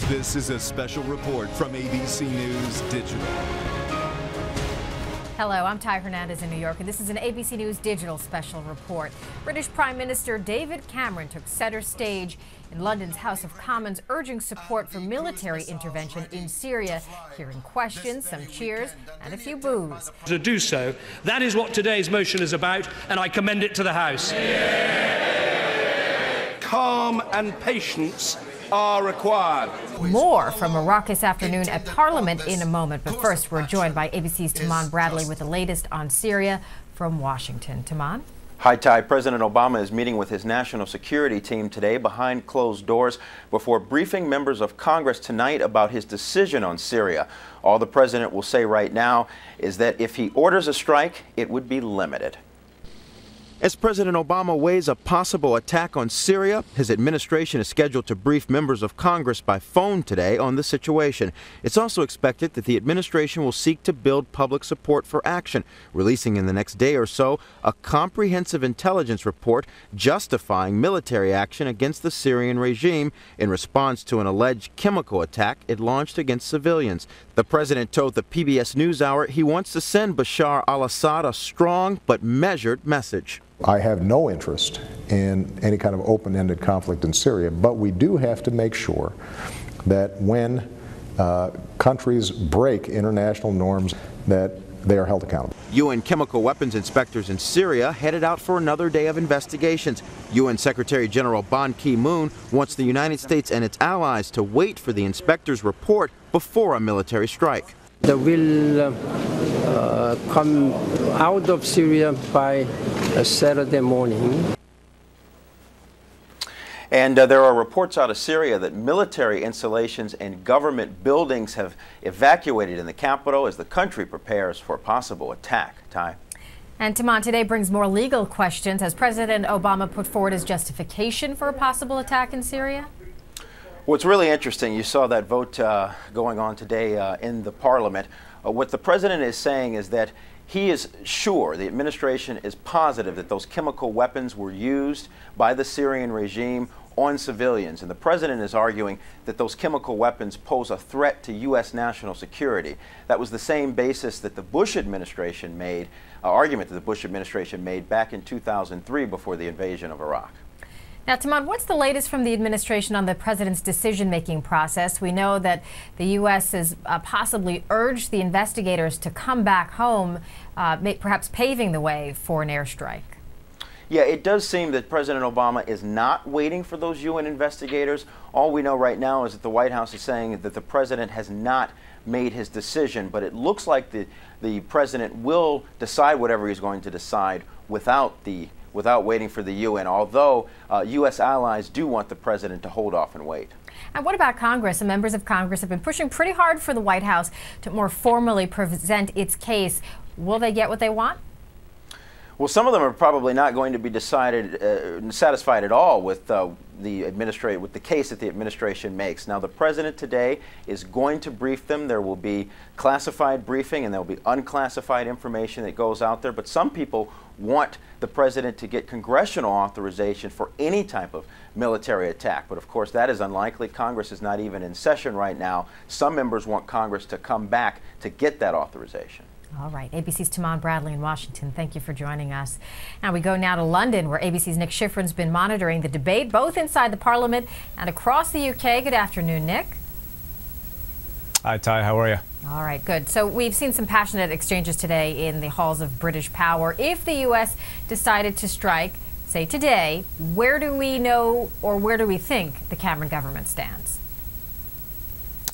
This is a special report from ABC News Digital. Hello, I'm Ty Hernandez in New York, and this is an ABC News Digital special report. British Prime Minister David Cameron took center stage in London's House of Commons, urging support for military intervention in Syria, hearing questions, some cheers, and a few boos. To do so, that is what today's motion is about, and I commend it to the House. Calm and patience are required. More from Iraq this afternoon at Parliament in a moment, but first we're joined by ABC's Taman Bradley with the latest on Syria from Washington. Taman? Hi, Ty. President Obama is meeting with his national security team today behind closed doors before briefing members of Congress tonight about his decision on Syria. All the president will say right now is that if he orders a strike, it would be limited. As President Obama weighs a possible attack on Syria, his administration is scheduled to brief members of Congress by phone today on the situation. It's also expected that the administration will seek to build public support for action, releasing in the next day or so a comprehensive intelligence report justifying military action against the Syrian regime in response to an alleged chemical attack it launched against civilians. The president told the PBS NewsHour he wants to send Bashar al-Assad a strong but measured message. I have no interest in any kind of open-ended conflict in Syria, but we do have to make sure that when countries break international norms, that they are held accountable. UN chemical weapons inspectors in Syria headed out for another day of investigations. UN Secretary General Ban Ki-moon wants the United States and its allies to wait for the inspectors' report before a military strike. They will come out of Syria by Saturday morning. And there are reports out of Syria that military installations and government buildings have evacuated in the capital as the country prepares for a possible attack. Ty? And Taman, today brings more legal questions. Has President Obama put forward his justification for a possible attack in Syria? What's really interesting, you saw that vote going on today in the Parliament. What the president is saying is that he is sure, the administration is positive that those chemical weapons were used by the Syrian regime on civilians. And the president is arguing that those chemical weapons pose a threat to U.S. national security. That was the same basis that the Bush administration made, argument that the Bush administration made back in 2003 before the invasion of Iraq. Now, Taman, what's the latest from the administration on the president's decision-making process? We know that the U.S. has possibly urged the investigators to come back home, perhaps paving the way for an airstrike. Yeah, it does seem that President Obama is not waiting for those UN investigators. All we know right now is that the White House is saying that the president has not made his decision, but it looks like the president will decide whatever he's going to decide without waiting for the UN, although U.S. allies do want the president to hold off and wait. And what about Congress? And members of Congress have been pushing pretty hard for the White House to more formally present its case. Will they get what they want? Well, some of them are probably not going to be satisfied at all with the case that the administration makes. Now, the president today is going to brief them. There will be classified briefing and there will be unclassified information that goes out there. But some people want the president to get congressional authorization for any type of military attack. But of course, that is unlikely. Congress is not even in session right now. Some members want Congress to come back to get that authorization. All right. ABC's Taman Bradley in Washington. Thank you for joining us. Now we go now to London, where ABC's Nick Schifrin's been monitoring the debate both inside the Parliament and across the UK. Good afternoon, Nick. Hi, Ty. How are you? All right, good. So we've seen some passionate exchanges today in the halls of British power. If the U.S. decided to strike, say today, where do we know or where do we think the Cameron government stands?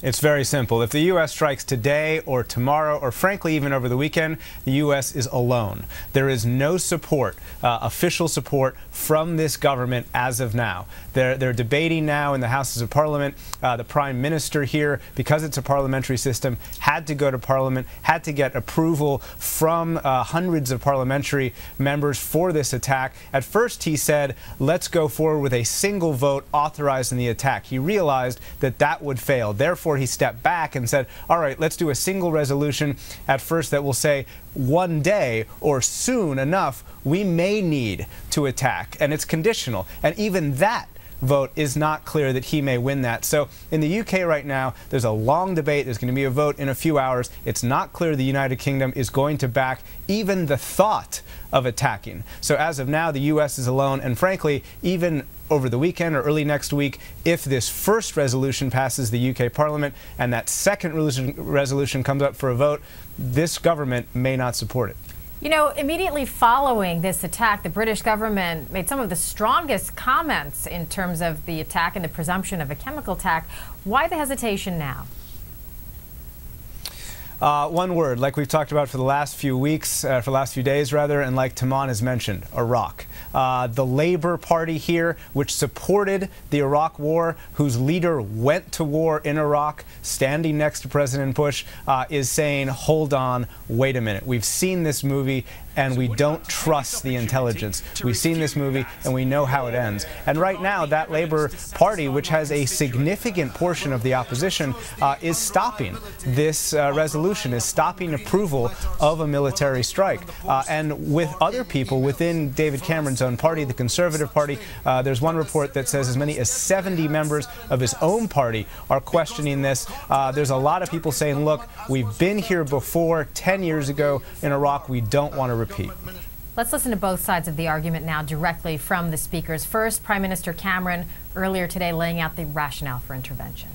It's very simple. If the U.S. strikes today or tomorrow or frankly even over the weekend, the U.S. is alone. There is no support, official support from this government as of now. They're debating now in the Houses of Parliament. The Prime Minister here, because it's a parliamentary system, had to go to Parliament, had to get approval from hundreds of parliamentary members for this attack. At first he said, let's go forward with a single vote authorizing the attack. He realized that that would fail. Therefore, he stepped back and said, all right, let's do a single resolution at first that will say one day or soon enough we may need to attack, and it's conditional. And even that vote is not clear that he may win that. So in the UK right now, there's a long debate. There's going to be a vote in a few hours. It's not clear the United Kingdom is going to back even the thought of attacking. So as of now, the U.S. is alone, and frankly, even over the weekend or early next week, if this first resolution passes the UK Parliament and that second resolution comes up for a vote, this government may not support it. You know, immediately following this attack, the British government made some of the strongest comments in terms of the attack and the presumption of a chemical attack. Why the hesitation now? One word, like we've talked about for the last few weeks, for the last few days rather, and like Taman has mentioned, Iraq. The Labour Party here, which supported the Iraq war, whose leader went to war in Iraq, standing next to President Bush, is saying, hold on, wait a minute. We've seen this movie and we don't trust the intelligence. We've seen this movie and we know how it ends. And right now, that Labour Party, which has a significant portion of the opposition, is stopping this resolution, is stopping approval of a military strike. And with other people within David Cameron's own party, the Conservative Party, there's one report that says as many as 70 members of his own party are questioning this. There's a lot of people saying, look, we've been here before, 10 years ago in Iraq, we don't want to repeat. Let's listen to both sides of the argument now directly from the speakers. First, Prime Minister Cameron earlier today laying out the rationale for intervention.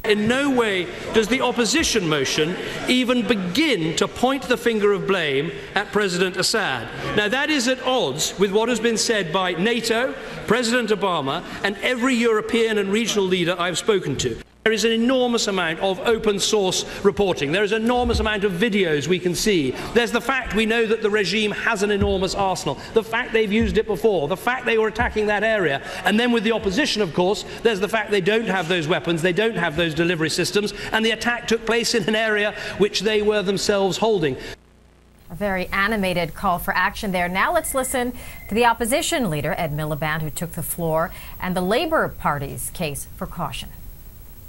In no way does the opposition motion even begin to point the finger of blame at President Assad. Now, that is at odds with what has been said by NATO, President Obama, and every European and regional leader I've spoken to. There is an enormous amount of open source reporting. There is an enormous amount of videos we can see. There's the fact we know that the regime has an enormous arsenal. The fact they've used it before. The fact they were attacking that area. And then with the opposition, of course, there's the fact they don't have those weapons, they don't have those delivery systems, and the attack took place in an area which they were themselves holding. A very animated call for action there. Now let's listen to the opposition leader, Ed Miliband, who took the floor, and the Labour Party's case for caution.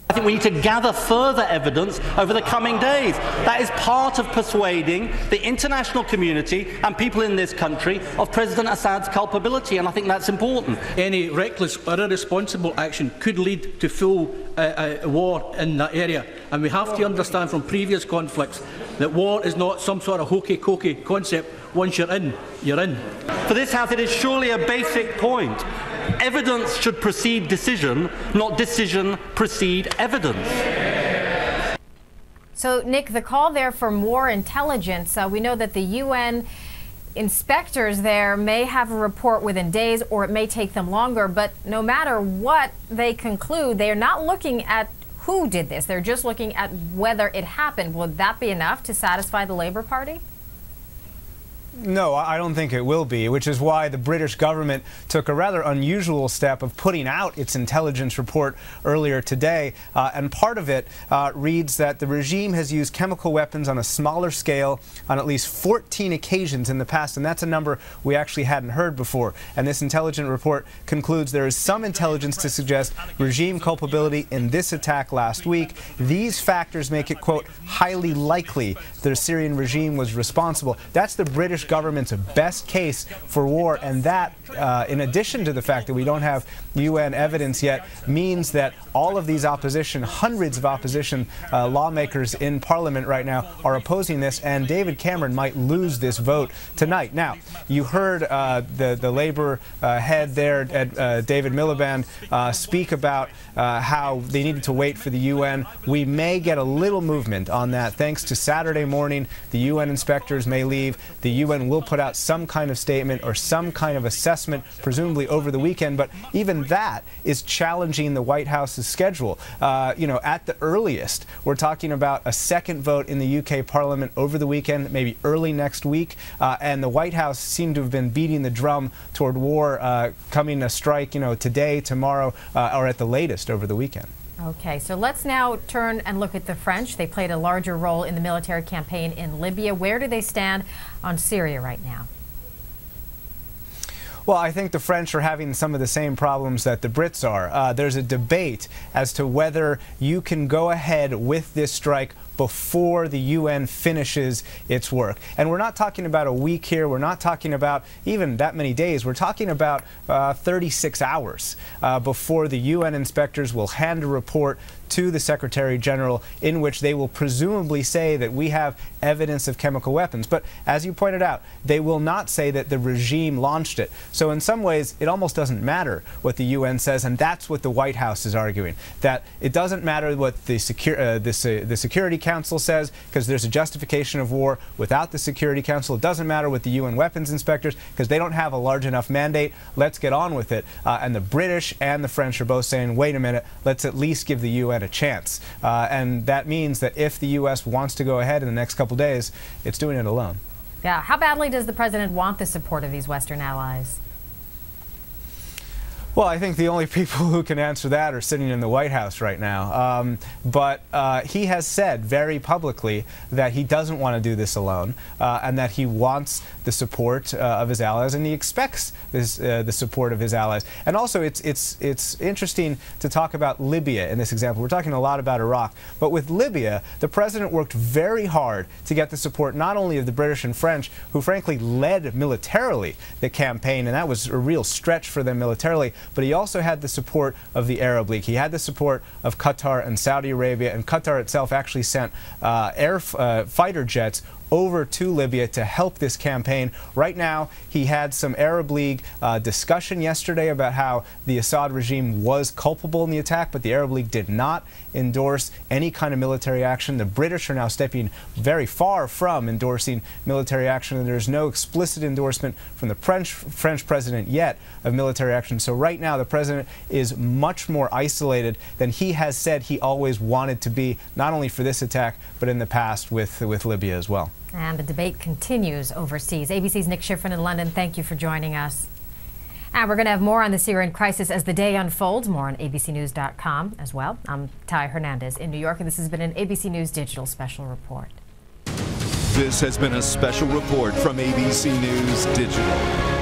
I think we need to gather further evidence over the coming days. That is part of persuading the international community and people in this country of President Assad's culpability, and I think that's important. Any reckless or irresponsible action could lead to full war in that area, and we have to understand from previous conflicts that war is not some sort of hokey-cokey concept. Once you're in, you're in. For this House, it is surely a basic point. Evidence should precede decision, not decision precede evidence. So, Nick, the call there for more intelligence, we know that the UN inspectors there may have a report within days, or it may take them longer, but no matter what they conclude, they are not looking at who did this. They're just looking at whether it happened. Would that be enough to satisfy the Labour Party? No, I don't think it will be, which is why the British government took a rather unusual step of putting out its intelligence report earlier today. And part of it reads that the regime has used chemical weapons on a smaller scale on at least 14 occasions in the past, and that's a number we actually hadn't heard before. And this intelligence report concludes there is some intelligence to suggest regime culpability in this attack last week. These factors make it, quote, highly likely the Syrian regime was responsible. That's the British government's best case for war, and that, in addition to the fact that we don't have UN evidence yet, means that all of these opposition, hundreds of opposition lawmakers in Parliament right now are opposing this, and David Cameron might lose this vote tonight. Now, you heard the Labour head there, David Miliband, speak about how they needed to wait for the UN. We may get a little movement on that thanks to Saturday morning. The UN inspectors may leave. The UN will put out some kind of statement or some kind of assessment, presumably over the weekend, but even that is challenging the White House's schedule. You know, at the earliest, we're talking about a second vote in the UK Parliament over the weekend, maybe early next week, and the White House seemed to have been beating the drum toward war coming a strike, you know, today, tomorrow, or at the latest over the weekend. Okay, so let's now turn and look at the French. They played a larger role in the military campaign in Libya. Where do they stand on Syria right now? Well, I think the French are having some of the same problems that the Brits are. There's a debate as to whether you can go ahead with this strike before the UN finishes its work. And we're not talking about a week here. We're not talking about even that many days. We're talking about 36 hours before the UN inspectors will hand a report to the Secretary General in which they will presumably say that we have evidence of chemical weapons. But as you pointed out, they will not say that the regime launched it. So in some ways, it almost doesn't matter what the UN says, and that's what the White House is arguing, that it doesn't matter what the Security Council says, because there's a justification of war without the Security Council. It doesn't matter what the UN weapons inspectors, because they don't have a large enough mandate. Let's get on with it. And the British and the French are both saying, wait a minute, let's at least give the UN a chance. And that means that if the U.S. wants to go ahead in the next couple days, it's doing it alone. Yeah. How badly does the president want the support of these Western allies? Well, I think the only people who can answer that are sitting in the White House right now. But he has said very publicly that he doesn't want to do this alone, and that he wants the support of his allies, and he expects the support of his allies. And also, it's interesting to talk about Libya in this example. We're talking a lot about Iraq, but with Libya, the president worked very hard to get the support not only of the British and French, who frankly led militarily the campaign, and that was a real stretch for them militarily, but he also had the support of the Arab League. He had the support of Qatar and Saudi Arabia, and Qatar itself actually sent fighter jets over to Libya to help this campaign. Right now, he had some Arab League discussion yesterday about how the Assad regime was culpable in the attack, but the Arab League did not endorse any kind of military action. The British are now stepping very far from endorsing military action, and there's no explicit endorsement from the French president yet of military action. So right now, the president is much more isolated than he has said he always wanted to be, not only for this attack, but in the past with Libya as well. And the debate continues overseas. ABC's Nick Schifrin in London, thank you for joining us. And we're going to have more on the Syrian crisis as the day unfolds. More on abcnews.com as well. I'm Ty Hernandez in New York, and this has been an ABC News Digital Special Report. This has been a special report from ABC News Digital.